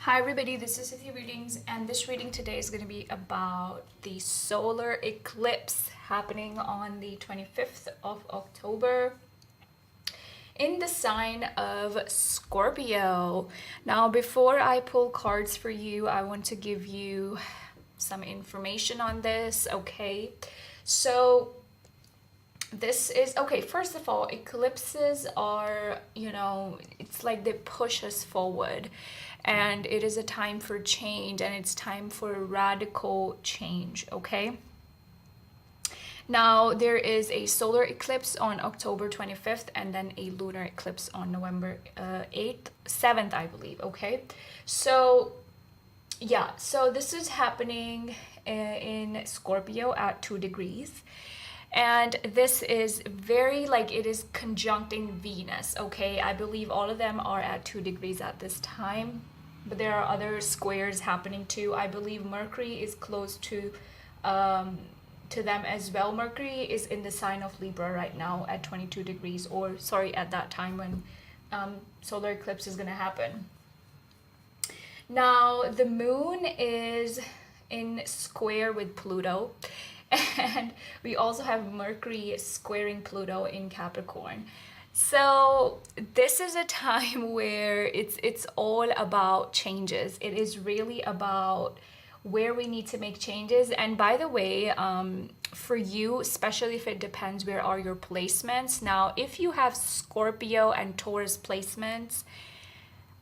Hi everybody, this is City Readings, and this reading today is going to be about the solar eclipse happening on the 25th of October in the sign of Scorpio. Now, before I pull cards for you, I want to give you some information on this, okay? So this is okay. First of all, eclipses are, it's like they push us forward, and it is a time for change, and it's time for radical change, okay? Now, there is a solar eclipse on October 25th, and then a lunar eclipse on November 8th, 7th, I believe, okay? So yeah, so this is happening in Scorpio at 2 degrees, and this is very, like, it is conjuncting Venus, okay? I believe all of them are at 2 degrees at this time, but there are other squares happening too. I believe Mercury is close to them as well. Mercury is in the sign of Libra right now at 22 degrees, or sorry, at that time when solar eclipse is going to happen. Now, the moon is in square with Pluto, and we also have Mercury squaring Pluto in Capricorn. So this is a time where it's all about changes. It is really about where we need to make changes. And by the way, for you, especially if it depends where are your placements. Now, if you have Scorpio and Taurus placements,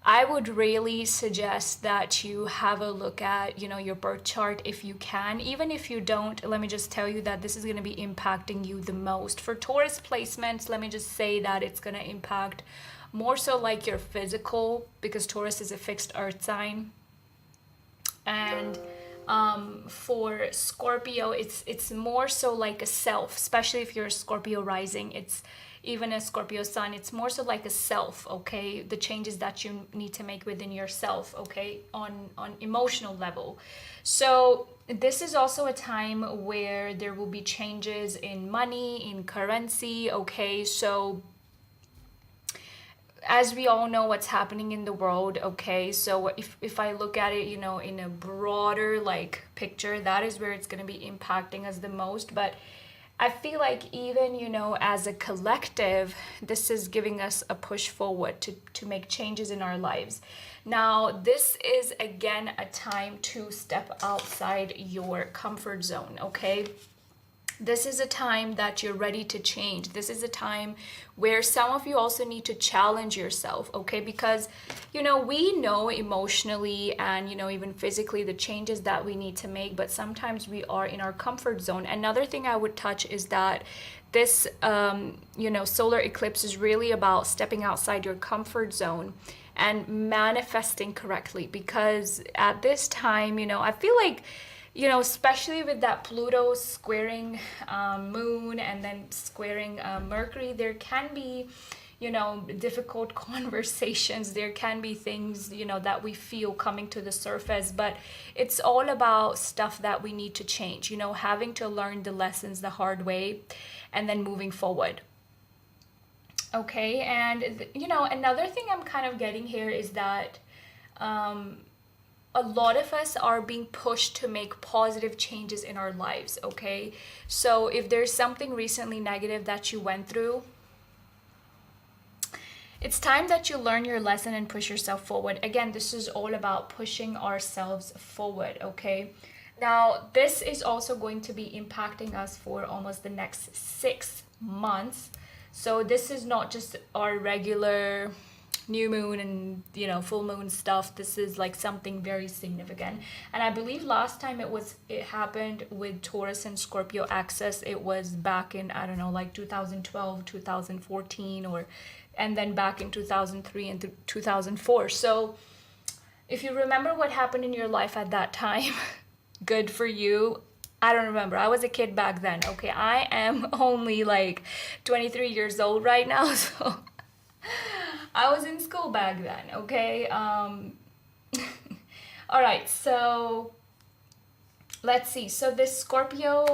I would really suggest that you have a look at, your birth chart if you can. Even if you don't, let me just tell you that this is going to be impacting you the most. For Taurus placements, let me just say that it's going to impact more so like your physical, because Taurus is a fixed earth sign. And for Scorpio, it's more so like a self, especially if you're a Scorpio rising. It's even a Scorpio sun, it's more so like a self, okay? The changes that you need to make within yourself, okay? On emotional level. So this is also a time where there will be changes in money, in currency, okay? So as we all know what's happening in the world, okay? So if I look at it, in a broader like picture, that is where it's going to be impacting us the most. But I feel like even, as a collective, this is giving us a push forward to make changes in our lives. Now, this is, again, a time to step outside your comfort zone, okay? This is a time that you're ready to change. This is a time where some of you also need to challenge yourself, okay? Because, we know emotionally and, even physically the changes that we need to make, but sometimes we are in our comfort zone. Another thing I would touch is that this, solar eclipse is really about stepping outside your comfort zone and manifesting correctly. Because at this time, I feel like, especially with that Pluto squaring moon and then squaring Mercury, there can be, difficult conversations. There can be things, that we feel coming to the surface, but it's all about stuff that we need to change, having to learn the lessons the hard way and then moving forward. Okay, and, another thing I'm kind of getting here is that a lot of us are being pushed to make positive changes in our lives, okay? So if there's something recently negative that you went through, it's time that you learn your lesson and push yourself forward. Again, this is all about pushing ourselves forward, okay? Now, this is also going to be impacting us for almost the next 6 months. So this is not just our regular new moon and full moon stuff. This is like something very significant, and I believe last time it happened with Taurus and Scorpio axis, it was back in, I don't know, like 2012, 2014, and then back in 2003 and 2004. So if you remember what happened in your life at that time, good for you. I don't remember. I was a kid back then, okay? I am only like 23 years old right now, so I was in school back then, okay? All right, so let's see. So this Scorpio,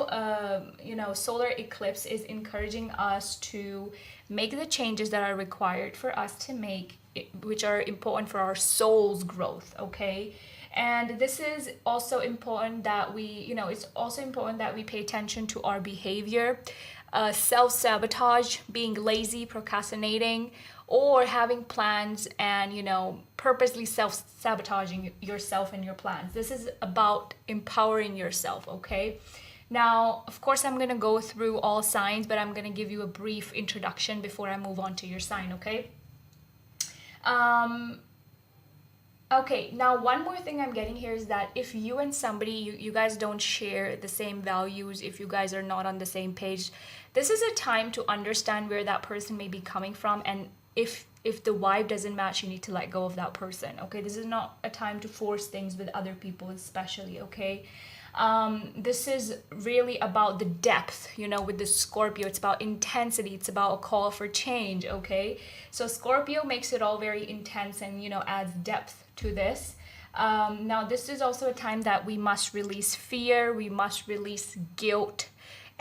solar eclipse is encouraging us to make the changes that are required for us to make, which are important for our soul's growth, okay? And this is also important that we, it's also important that we pay attention to our behavior, self-sabotage, being lazy, procrastinating, or having plans and, purposely self-sabotaging yourself and your plans. This is about empowering yourself, okay? Now, of course, I'm going to go through all signs, but I'm going to give you a brief introduction before I move on to your sign, okay? Okay, now one more thing I'm getting here is that if you and somebody, you guys don't share the same values, if you guys are not on the same page, this is a time to understand where that person may be coming from, and if the vibe doesn't match, you need to let go of that person, okay? This is not a time to force things with other people especially, okay? This is really about the depth, with the Scorpio. It's about intensity. It's about a call for change, okay? So Scorpio makes it all very intense and, adds depth to this. Now, this is also a time that we must release fear. We must release guilt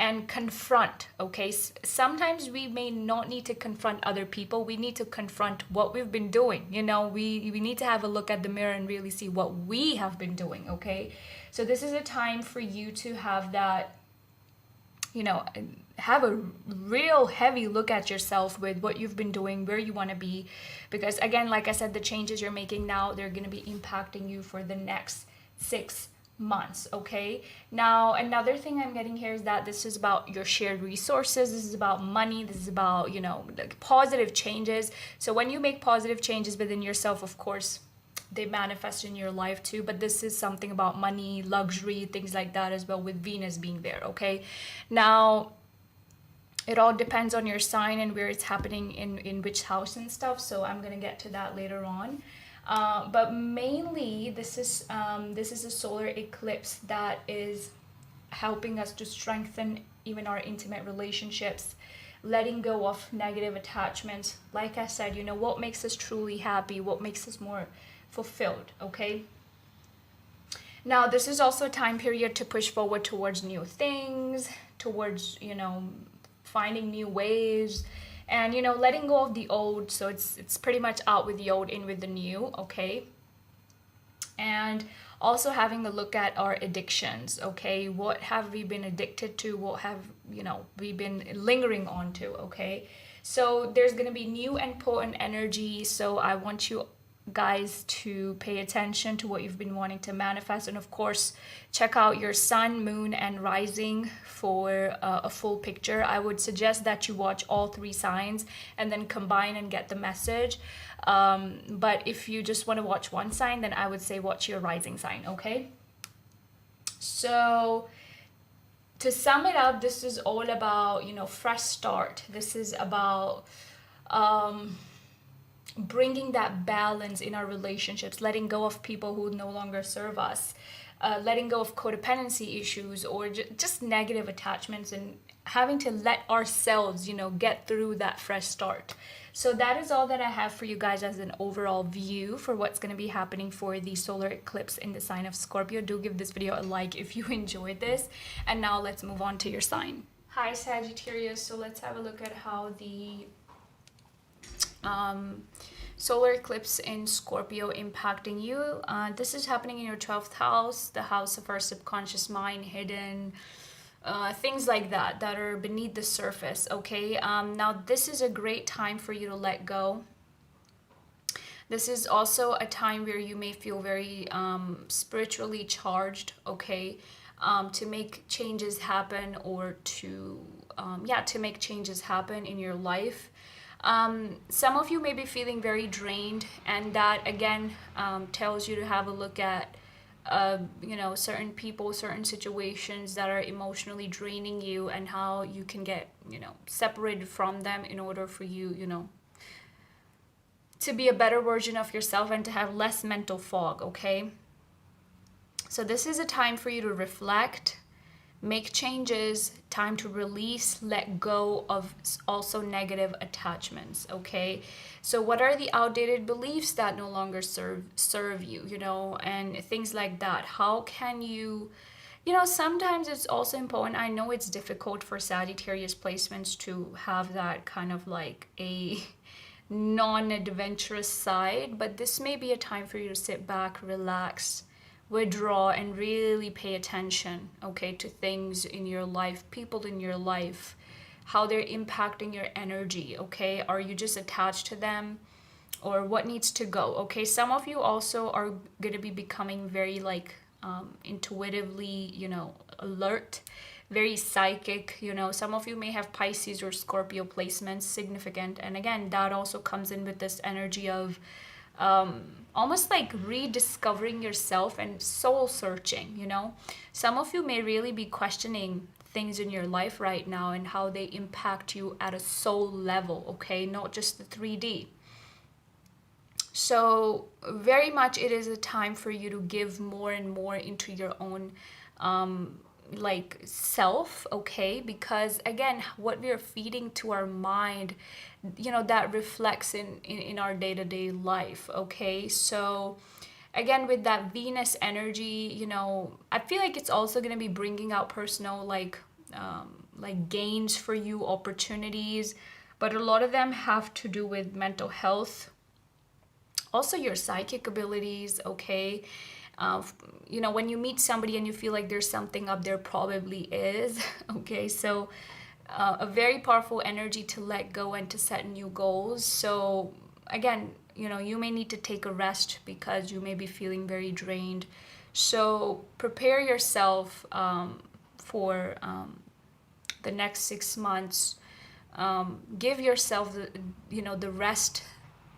and confront, okay? Sometimes we may not need to confront other people. We need to confront what we've been doing. We need to have a look at the mirror and really see what we have been doing, okay? So this is a time for you to have that, have a real heavy look at yourself with what you've been doing, where you want to be. Because again, like I said, the changes you're making now, they're going to be impacting you for the next 6 months, okay? Now, another thing I'm getting here is that this is about your shared resources. This is about money. This is about, like positive changes. So when you make positive changes within yourself, of course, they manifest in your life too, but this is something about money, luxury, things like that as well, with Venus being there, okay? Now, it all depends on your sign and where it's happening in which house and stuff, so I'm gonna get to that later on. But mainly, this is a solar eclipse that is helping us to strengthen even our intimate relationships, letting go of negative attachments. Like I said, what makes us truly happy, what makes us more fulfilled, okay? Now, this is also a time period to push forward towards new things, towards, finding new ways, and, letting go of the old. So it's pretty much out with the old, in with the new, okay? And also having a look at our addictions, okay? What have we been addicted to? What have, we been lingering on to, okay? So there's going to be new and potent energy. So I want you guys to pay attention to what you've been wanting to manifest, and of course check out your sun, moon, and rising for a full picture. I would suggest that you watch all 3 signs and then combine and get the message, but if you just want to watch one sign, then I would say watch your rising sign, okay? So to sum it up, this is all about, fresh start. This is about bringing that balance in our relationships, letting go of people who no longer serve us, letting go of codependency issues or just negative attachments, and having to let ourselves, get through that fresh start. So that is all that I have for you guys as an overall view for what's going to be happening for the solar eclipse in the sign of Scorpio. Do give this video a like if you enjoyed this. And now let's move on to your sign. Hi Sagittarius, so let's have a look at how the solar eclipse in Scorpio impacting you. This is happening in your 12th house, the house of our subconscious mind, hidden things like that are beneath the surface, okay? Now this is a great time for you to let go. This is also a time where you may feel very spiritually charged, okay? To make changes happen, or to make changes happen in your life. Some of you may be feeling very drained, and that again tells you to have a look at certain people, certain situations that are emotionally draining you, and how you can get separated from them in order for you to be a better version of yourself and to have less mental fog, okay? So this is a time for you to reflect, make changes, time to release, let go of also negative attachments, okay? So what are the outdated beliefs that no longer serve you, and things like that? How can you You know, sometimes it's also important. I know it's difficult for Sagittarius placements to have that kind of like a non-adventurous side, but this may be a time for you to sit back, relax, withdraw, and really pay attention, okay, to things in your life, people in your life, how they're impacting your energy, okay? Are you just attached to them? Or what needs to go, okay? Some of you also are going to be becoming very like intuitively, you know, alert, very psychic, you know. Some of you may have Pisces or Scorpio placements significant, and again, that also comes in with this energy of almost like rediscovering yourself and soul searching, you know. Some of you may really be questioning things in your life right now and how they impact you at a soul level, okay, not just the 3D. So very much it is a time for you to give more and more into your own like self, okay? Because again, what we are feeding to our mind, you know, that reflects in our day-to-day life, okay? So again, with that Venus energy, you know, I feel like it's also going to be bringing out personal like gains for you, opportunities, but a lot of them have to do with mental health, also your psychic abilities, okay? uh, you know, when you meet somebody and you feel like there's something up, there probably is. Okay, so a very powerful energy to let go and to set new goals. So again, you know, you may need to take a rest because you may be feeling very drained. So prepare yourself for the next 6 months. Give yourself the, you know, the rest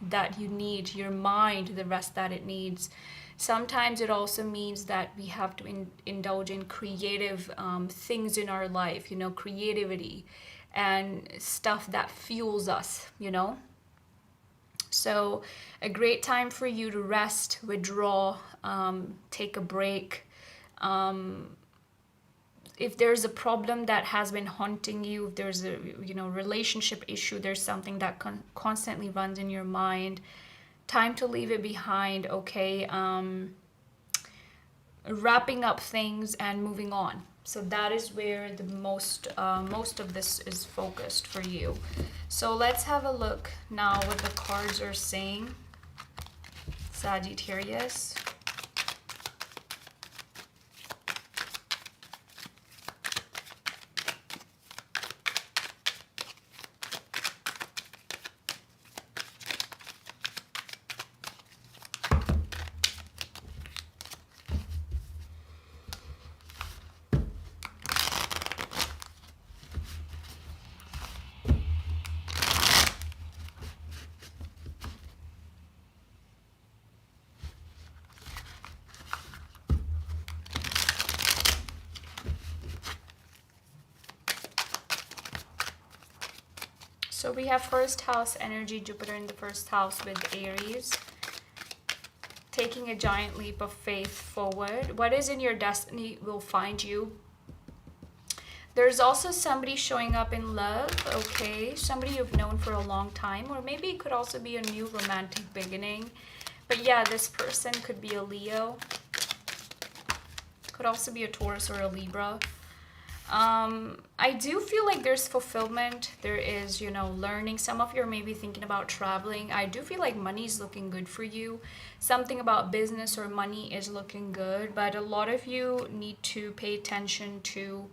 that you need, your mind the rest that it needs. Sometimes it also means that we have to indulge in creative things in our life, you know, creativity and stuff that fuels us, you know. So a great time for you to rest, withdraw, take a break. If there's a problem that has been haunting you, if there's a, you know, relationship issue, there's something that constantly runs in your mind, time to leave it behind, okay? Wrapping up things and moving on. So that is where the most of this is focused for you. So let's have a look now what the cards are saying, Sagittarius. So we have first house energy, Jupiter in the first house with Aries. Taking a giant leap of faith forward. What is in your destiny will find you. There's also somebody showing up in love, okay? Somebody you've known for a long time, or maybe it could also be a new romantic beginning. But yeah, this person could be a Leo. Could also be a Taurus or a Libra. I do feel like there's fulfillment. There is, you know, learning. Some of you are maybe thinking about traveling. I do feel like money is looking good for you. Something about business or money is looking good. But a lot of you need to pay attention to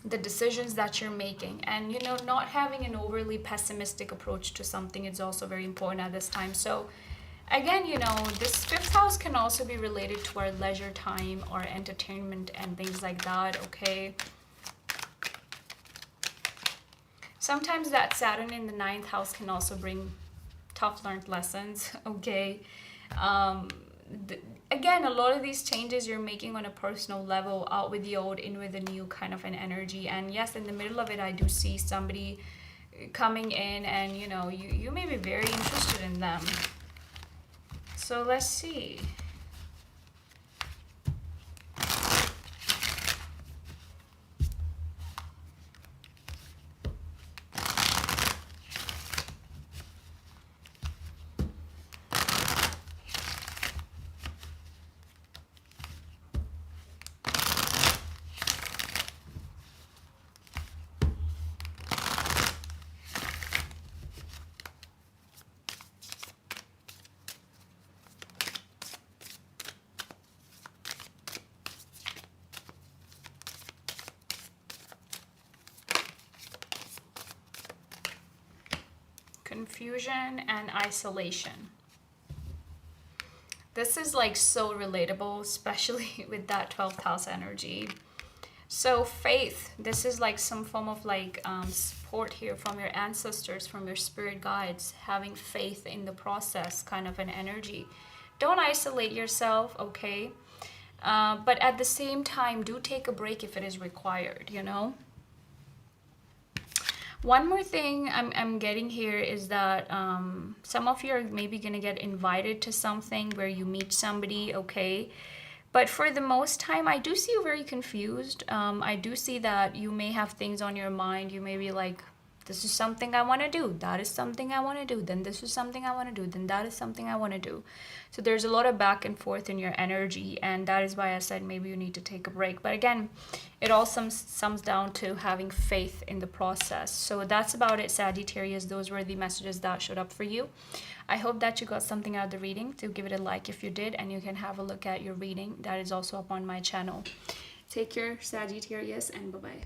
the decisions that you're making. And, you know, not having an overly pessimistic approach to something is also very important at this time. So again, you know, this fifth house can also be related to our leisure time or entertainment and things like that, okay? Sometimes that Saturn in the ninth house can also bring tough learned lessons, okay? Again, a lot of these changes you're making on a personal level, out with the old, in with the new kind of an energy. And yes, in the middle of it, I do see somebody coming in and, you know, you may be very interested in them. So let's see. confusion and isolation. This is like so relatable, especially with that 12th house energy. So faith, this is like some form of like support here from your ancestors, from your spirit guides, having faith in the process, kind of an energy. Don't isolate yourself, okay? But at the same time, do take a break if it is required, you know? One more thing I'm getting here is that some of you are maybe going to get invited to something where you meet somebody, okay? But for the most time, I do see you very confused. I do see that you may have things on your mind. You may be like, this is something I want to do. That is something I want to do. Then this is something I want to do. Then that is something I want to do. So there's a lot of back and forth in your energy. And that is why I said maybe you need to take a break. But again, it all sums down to having faith in the process. So that's about it, Sagittarius. Those were the messages that showed up for you. I hope that you got something out of the reading. Do give it a like if you did, and you can have a look at your reading. That is also up on my channel. Take care, Sagittarius, and bye-bye.